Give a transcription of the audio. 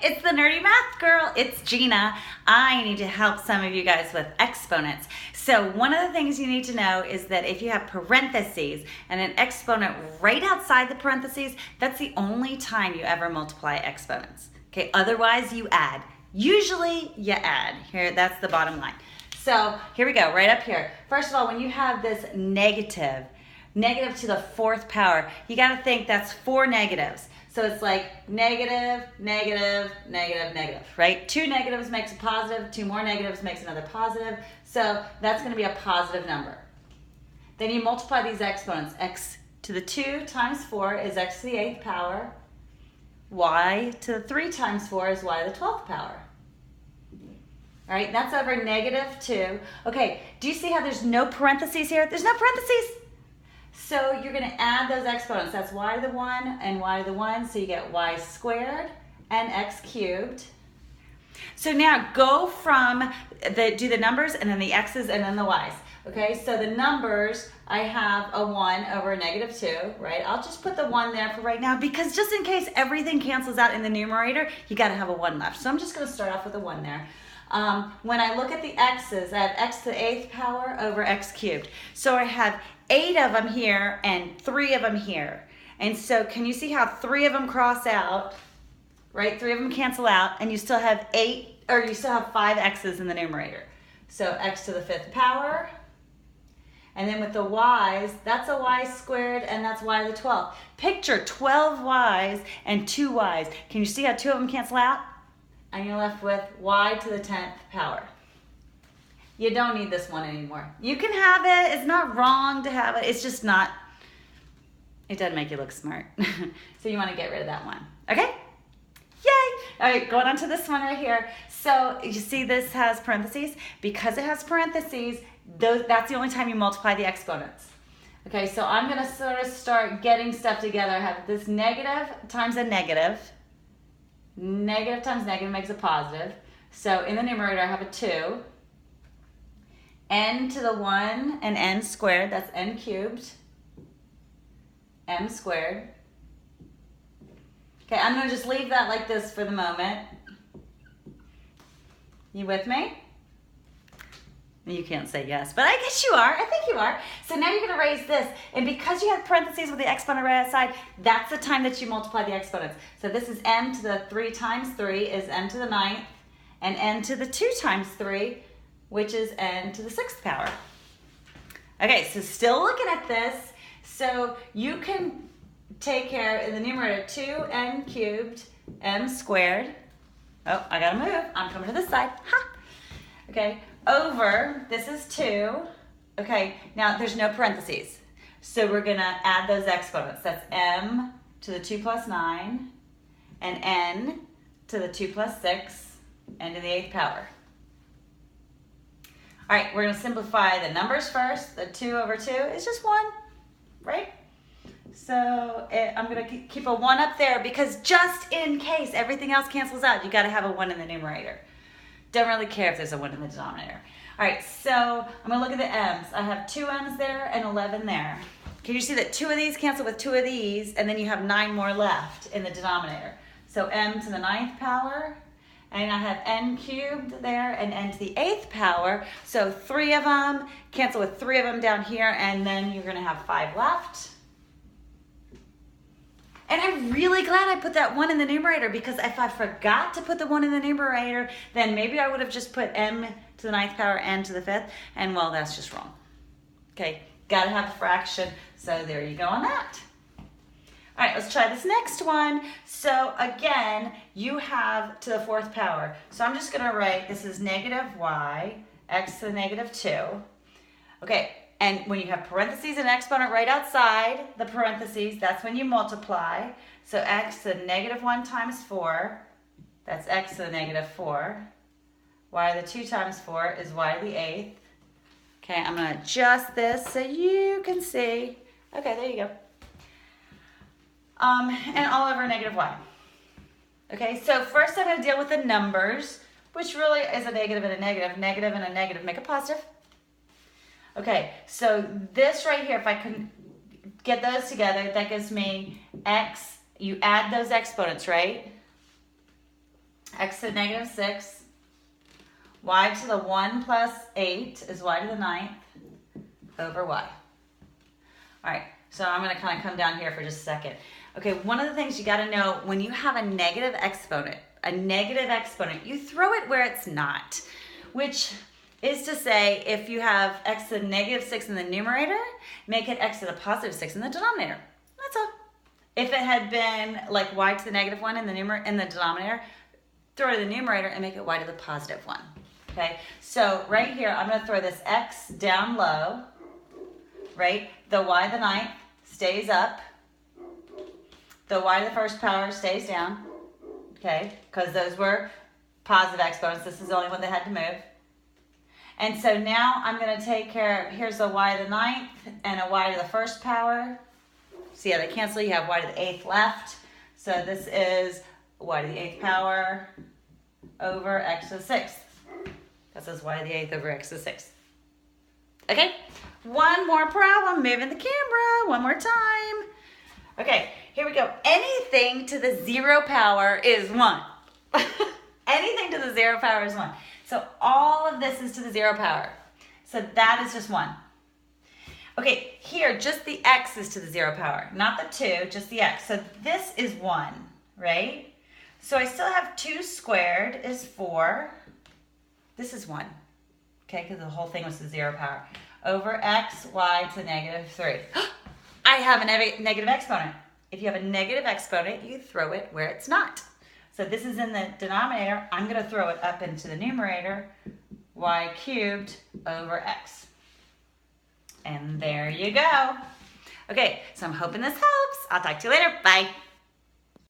it's the nerdy math girl. It's Gina. I need to help some of you guys with exponents. So one of the things you need to know is that if you have parentheses and an exponent right outside the parentheses, that's the only time you ever multiply exponents. Okay, otherwise you add. Usually you add. Here, that's the bottom line. So here we go, right up here. First of all, when you have this negative to the fourth power, you gotta think that's 4 negatives. So it's like negative, negative, negative, negative, right? 2 negatives makes a positive, 2 more negatives makes another positive. So that's gonna be a positive number. Then you multiply these exponents. X to the 2 times 4 is x to the 8th power. Y to the 3 times 4 is y to the 12th power. All right, that's over -2. Okay, do you see how there's no parentheses here? There's no parentheses. So you're going to add those exponents. That's y to the 1 and y to the 1. So you get y squared and x cubed. So now go from do the numbers and then the x's and then the y's. Okay, so the numbers, I have a 1 over a -2, right? I'll just put the 1 there for right now because just in case everything cancels out in the numerator, you got to have a 1 left. So I'm just going to start off with a 1 there. When I look at the x's, I have x to the 8th power over x cubed. So I have 8 of them here and 3 of them here. And so can you see how 3 of them cross out, right? 3 of them cancel out and you still have 5 x's in the numerator. So x to the 5th power. And then with the y's, that's a y squared and that's y to the 12th. Picture 12 y's and 2 y's. Can you see how 2 of them cancel out? And you're left with y to the 10th power. You don't need this one anymore. You can have it. It's not wrong to have it. It's just not, it doesn't make you look smart. So you want to get rid of that one. Okay? Yay! All right, going on to this one right here. So you see this has parentheses. Because it has parentheses, that's the only time you multiply the exponents. Okay, so I'm going to sort of start getting stuff together. I have this negative times a negative. Negative times negative makes a positive. So in the numerator, I have a 2. N to the 1 and n squared, that's n cubed. M squared. Okay, I'm going to just leave that like this for the moment. You with me? You can't say yes, but I guess you are. I think you are. So now you're going to raise this. And because you have parentheses with the exponent right outside, that's the time that you multiply the exponents. So this is m to the 3 times 3 is n to the 9th. And n to the 2 times 3, which is n to the 6th power. Okay, so still looking at this. So you can take care in the numerator 2n cubed m squared. Oh, I got to move. I'm coming to this side. Ha! Okay. Over, this is 2. Okay, now there's no parentheses. So we're going to add those exponents. That's m to the 2 plus 9 and n to the 2 plus 6 and to the 8th power. All right, we're going to simplify the numbers first. The 2 over 2 is just 1, right? So I'm going to keep a 1 up there because just in case everything else cancels out, you got to have a 1 in the numerator. Don't really care if there's a 1 in the denominator. All right, so I'm going to look at the m's. I have 2 m's there and 11 there. Can you see that 2 of these cancel with 2 of these, and then you have 9 more left in the denominator. So m to the 9th power, and I have n cubed there and n to the 8th power. So 3 of them cancel with 3 of them down here, and then you're going to have 5 left. And I'm really glad I put that 1 in the numerator because if I forgot to put the 1 in the numerator, then maybe I would have just put m to the 9th power, n to the 5th, and well, that's just wrong. Okay, gotta have a fraction, so there you go on that. All right, let's try this next one. So again, you have to the 4th power. So I'm just gonna write, this is negative y, x to the -2. Okay. And when you have parentheses and exponent right outside the parentheses, that's when you multiply. So x to the -1 times 4, that's x to the -4. Y to the 2 times 4 is y to the 8th. Okay, I'm going to adjust this so you can see. Okay, there you go. And all over -y. Okay, so first I'm going to deal with the numbers, which really is a negative and a negative. Negative and a negative make a positive. Okay, so this right here, if I can get those together, that gives me x. You add those exponents, right? x to the negative 6, y to the 1 plus 8 is y to the 9th over y. All right, so I'm going to kind of come down here for just a second. Okay, one of the things you got to know, when you have a negative exponent, you throw it where it's not, which is to say, if you have x to the negative 6 in the numerator, make it x to the positive 6 in the denominator. That's all. If it had been like y to the negative 1 in the denominator, throw it in the numerator and make it y to the positive 1. Okay, so right here, I'm going to throw this x down low, right? The y to the 9th stays up. The y to the first power stays down, okay? Because those were positive exponents. This is the only one that had to move. And so now I'm going to take care of, here's a y to the 9th and a y to the first power. See how they cancel? You have y to the 8th left. So this is y to the 8th power over x to the 6th. That says y to the 8th over x to the 6th. Okay, one more problem. Moving the camera one more time. Okay, here we go. Anything to the 0 power is 1. Anything to the 0 power is 1. So all of this is to the 0 power. So that is just 1. Okay, here, just the x is to the 0 power. Not the 2, just the x. So this is 1, right? So I still have 2 squared is 4. This is 1, okay, because the whole thing was the 0 power. Over x, y to negative 3. I have a negative exponent. If you have a negative exponent, you throw it where it's not. So this is in the denominator. I'm going to throw it up into the numerator, y cubed over x. And there you go. Okay, so I'm hoping this helps. I'll talk to you later. Bye.